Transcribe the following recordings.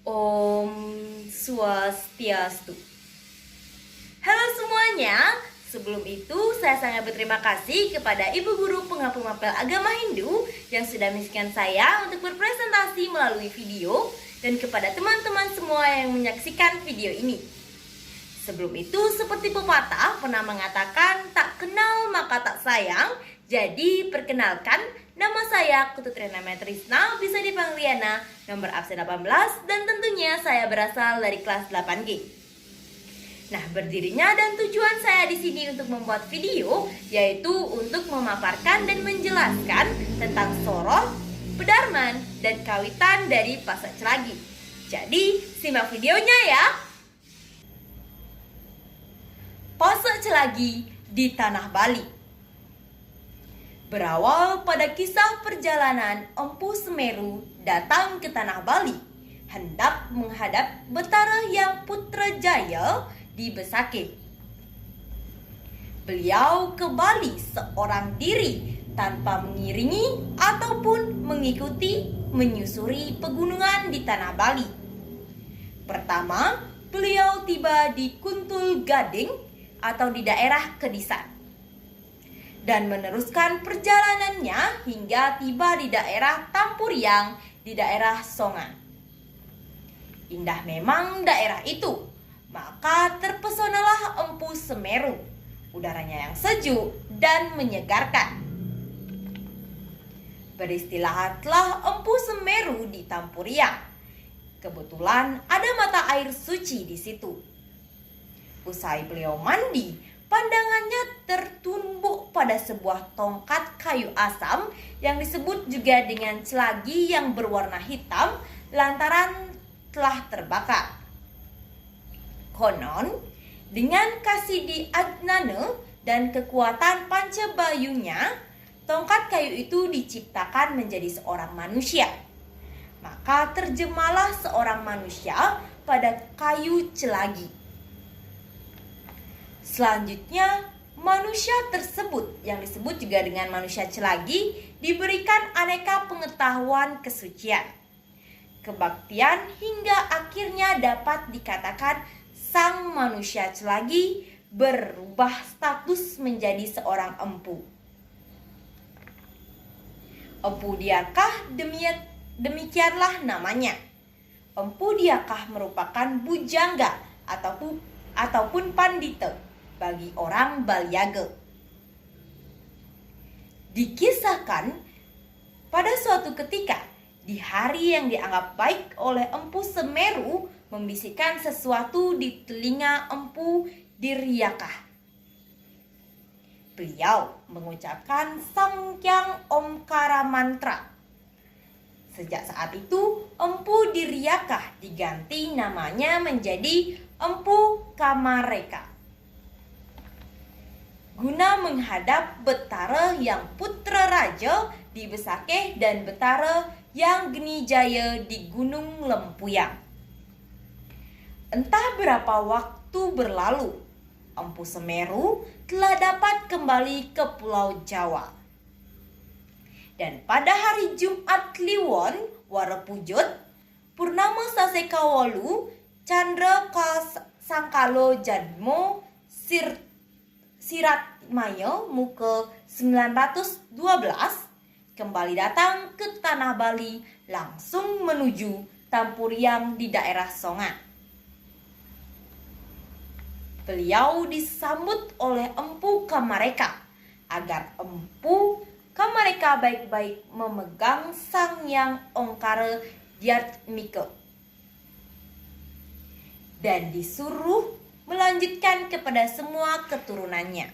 Om Swastiastu. Halo semuanya, sebelum itu saya sangat berterima kasih kepada Ibu Guru Pengampu Mapel Agama Hindu yang sudah mengizinkan saya untuk berpresentasi melalui video dan kepada teman-teman semua yang menyaksikan video ini. Sebelum itu, seperti pepatah pernah mengatakan, tak kenal maka tak sayang. Jadi perkenalkan, nama saya Kututriana Metrisna, bisa dipanggil Liana, nomor absen 18, dan tentunya saya berasal dari kelas 8G. Nah, berdirinya dan tujuan saya di sini untuk membuat video yaitu untuk memaparkan dan menjelaskan tentang soroh, pedarman, dan kawitan dari Pasak Celagi. Jadi, simak videonya ya. Pasak Celagi di Tanah Bali. Berawal pada kisah perjalanan Empu Semeru datang ke Tanah Bali, hendak menghadap Betara yang Putrajaya di Besakih. Beliau ke Bali seorang diri tanpa mengiringi ataupun mengikuti menyusuri pegunungan di Tanah Bali. Pertama, beliau tiba di Kuntul Gading atau di daerah Kedisan dan meneruskan perjalanannya hingga tiba di daerah Tampuriang di daerah Songan. Indah memang daerah itu, maka terpesonalah Empu Semeru, udaranya yang sejuk dan menyegarkan. Beristirahatlah Empu Semeru di Tampuriang. Kebetulan ada mata air suci di situ. Usai beliau mandi, pandangannya tertumbuk pada sebuah tongkat kayu asam yang disebut juga dengan celagi yang berwarna hitam lantaran telah terbakar. Konon, dengan Kasidi Ajnane dan kekuatan pancabayunya, tongkat kayu itu diciptakan menjadi seorang manusia. Maka terjemalah seorang manusia pada kayu celagi. Selanjutnya, manusia tersebut yang disebut juga dengan manusia celagi diberikan aneka pengetahuan kesucian, kebaktian hingga akhirnya dapat dikatakan sang manusia celagi berubah status menjadi seorang empu. Empu Diakah demikianlah namanya. Empu Diakah merupakan bujangga ataupun pandita bagi orang Balyaga. Dikisahkan pada suatu ketika di hari yang dianggap baik oleh Empu Semeru membisikkan sesuatu di telinga Empu Diryakah. Beliau mengucapkan Samkyang Omkara Mantra. Sejak saat itu Empu Diryakah diganti namanya menjadi Empu Kamareka, guna menghadap Betara yang Putra Raja di Besakih dan Betara yang Genijaya di Gunung Lempuyang. Entah berapa waktu berlalu, Empu Semeru telah dapat kembali ke Pulau Jawa. Dan pada hari Jumat Kliwon Warapujut, Purnama Sasekawalu, Chandra Sangkalo Jadmo Siratmaya Muka 912 kembali datang ke Tanah Bali langsung menuju Tampuriang di daerah Songan. Beliau disambut oleh Empu Kamareka agar Empu Kamareka baik-baik memegang Sang Yang Ongkara Dyatmika dan disuruh melanjutkan kepada semua keturunannya.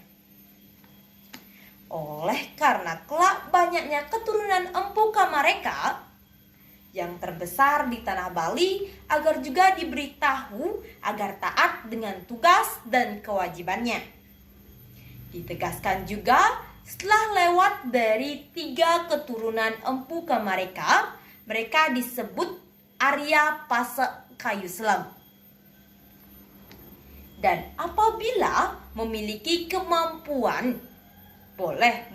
Oleh karena kelak banyaknya keturunan Empu Kamareka yang terbesar di Tanah Bali, agar juga diberitahu agar taat dengan tugas dan kewajibannya. Ditegaskan juga setelah lewat dari 3 keturunan Empu Kamareka, mereka disebut Arya Pasak Kayu Selam. Dan apabila memiliki kemampuan, boleh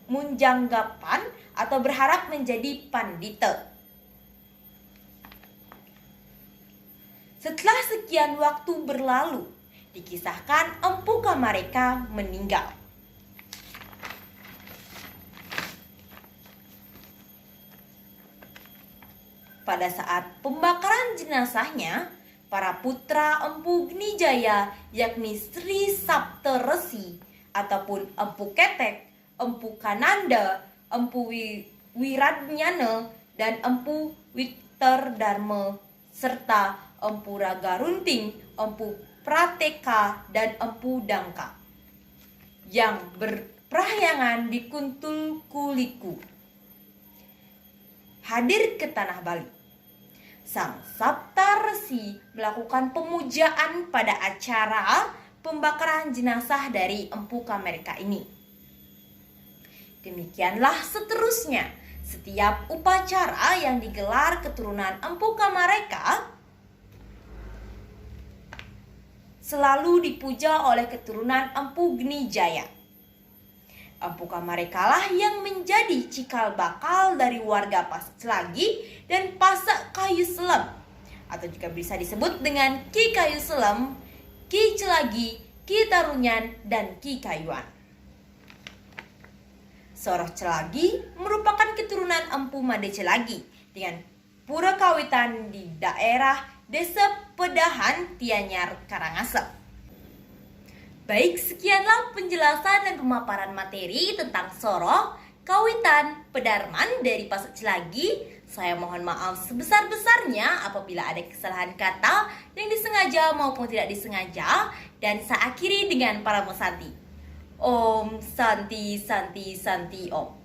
munjanggapan atau berharap menjadi pandita. Setelah sekian waktu berlalu, dikisahkan Empu Kamareka meninggal. Pada saat pembakaran jenazahnya, para putra Empu Gnijaya yakni Sri Saptaresi ataupun Empu Ketek, Empu Kananda, Empu Wiradnyana, dan Empu Witerdharma serta Empu Ragarunting, Empu Prateka, dan Empu Dangka yang berperahyangan di Kuntul Kuliku hadir ke tanah Bali. Sang Saptaresi melakukan pemujaan pada acara pembakaran jenazah dari Empu Kamareka ini. Demikianlah seterusnya, setiap upacara yang digelar keturunan Empu Kamareka selalu dipuja oleh keturunan Empu Gnijaya. Empu Kamareka lah yang menjadi cikal bakal dari warga Pasak Selagi dan Pasak Kayu Selam, atau juga bisa disebut dengan Ki Kayu Selam, Ki Celagi, Ki Tarunyan, dan Ki Kayuan. Soroh Celagi merupakan keturunan Empu Made Celagi dengan pura kawitan di daerah Desa Pedahan, Tianyar, Karangasem. Baik, sekianlah penjelasan dan pemaparan materi tentang Soroh, Kawitan, Pedarman dari Pasak Celagi. Saya mohon maaf sebesar-besarnya apabila ada kesalahan kata yang disengaja maupun tidak disengaja. Dan saya akhiri dengan para mesanti. Om Santi Santi Santi Om.